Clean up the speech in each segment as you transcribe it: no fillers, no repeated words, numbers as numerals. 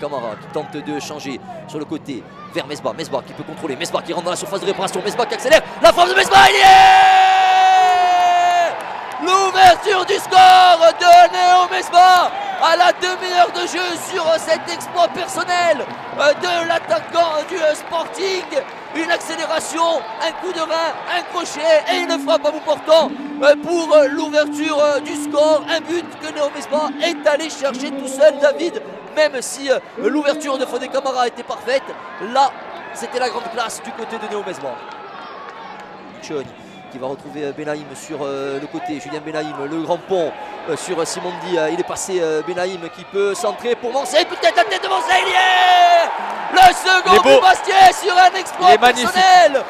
Camara qui tente de changer sur le côté vers Mesbah. Mesbah qui peut contrôler. Mesbah qui rentre dans la surface de réparation. Mesbah qui accélère. La frappe de Mesbah, il y est l'ouverture du score de Néo Mesbah à la demi-heure de jeu sur cet exploit personnel de l'attaquant du Sporting. Une accélération, un coup de rein, un crochet et une frappe à bout portant pour l'ouverture du score. Un but que Néo Mesbah est allé chercher tout seul, David. Même si l'ouverture de Fodé Camara était parfaite, là c'était la grande classe du côté de Néo Mesbah. Chon qui va retrouver Benaïm sur le côté, Julien Benaïm, le grand pont sur Simondi, il est passé Benaïm qui peut centrer pour Mancé, peut-être la tête de Mancé, il y est le second but Bastier sur un exploit personnel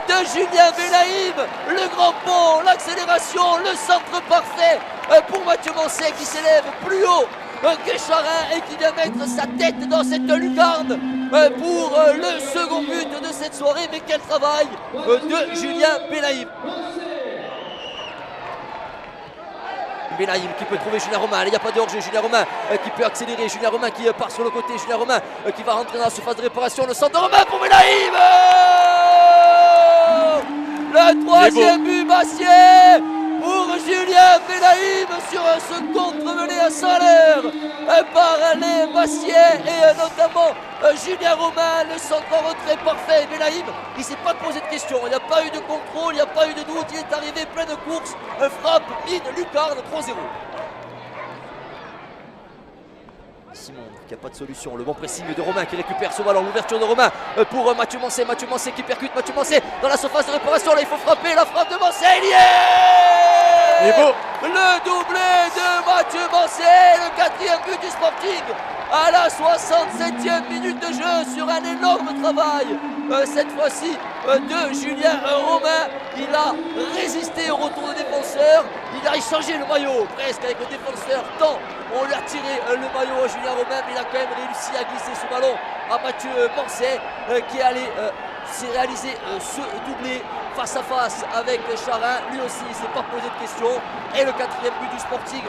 de Julien Benaïm, le grand pont, l'accélération, le centre parfait pour Mathieu Mancé qui s'élève plus haut que Charin et qui vient mettre sa tête dans cette lucarne pour le second but de cette soirée. Mais quel travail de Julien Benaïm. Benaïm qui peut trouver Julien Romain, il n'y a pas de hors-jeu, Julien Romain qui peut accélérer, Julien Romain qui part sur le côté, Julien Romain qui va rentrer dans la surface de réparation, le centre de Romain pour Benaïm. Le troisième but Bastier pour Julien Benaïm sur ce contre mené à salaire par les Bastier et notamment Julien Romain, le centre en retrait parfait. Benaïm, il ne s'est pas posé de questions, il n'y a pas eu de contrôle, il n'y a pas eu de doute, il est arrivé plein de courses, frappe, mine, lucarne, 3-0. Simon qui n'a pas de solution, le bon pressing de Romain qui récupère ce ballon, l'ouverture de Romain pour Mathieu Mancé qui percute, Mathieu Mancé dans la surface de réparation, là il faut frapper, la frappe de Mancé, il y est le doublé de Mathieu Mancé, le quatrième but du Sporting à la 67e minute de jeu sur un énorme travail, cette fois-ci de Julien Romain. Il a résisté au retour des défenseurs, il a échangé le maillot presque avec le défenseur tant on lui a tiré le maillot à Julien Romain, mais il a quand même réussi à glisser ce ballon à Mathieu Mancé qui est allé s'est réalisé ce doublé face à face avec Charin. Lui aussi il ne s'est pas posé de questions. Et le quatrième but du Sporting.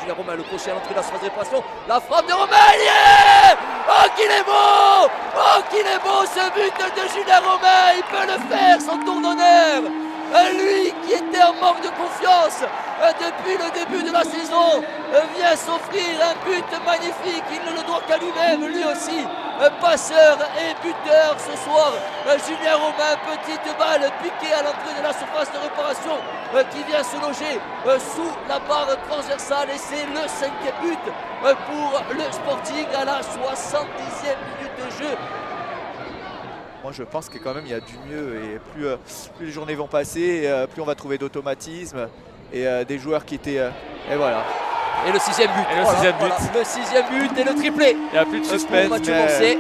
Julien Romain, le crochet à l'entrée de la surface de réparation. La frappe de Romain, il y est. Oh qu'il est beau. Oh qu'il est beau ce but de Julien Romain. Il peut le faire, son tour d'honneur. Lui qui était en manque de confiance depuis le début de la saison vient s'offrir un but magnifique. Il ne le doit qu'à lui-même, lui aussi passeur et buteur ce soir. Julien Romain, petite balle piquée à l'entrée de la surface de réparation qui vient se loger sous la barre transversale et c'est le 5e but pour le Sporting à la 70e minute de jeu. Moi je pense que quand même il y a du mieux et plus les journées vont passer, plus on va trouver d'automatisme et des joueurs qui étaient... et voilà. Et le 6e but. Et le 6e but. Voilà, le 6e but et le triplé. Il n'y a plus de suspense. Mathieu Mancé.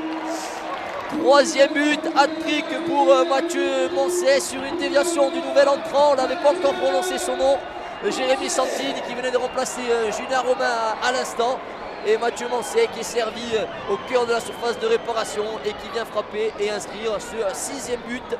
3e but, hat-trick pour Mathieu Mancé sur une déviation du nouvel entrant. On n'avait pas encore prononcé son nom. Jérémy Santini qui venait de remplacer Julien Romain à l'instant. Et Mathieu Mancé qui est servi au cœur de la surface de réparation et qui vient frapper et inscrire ce 6e but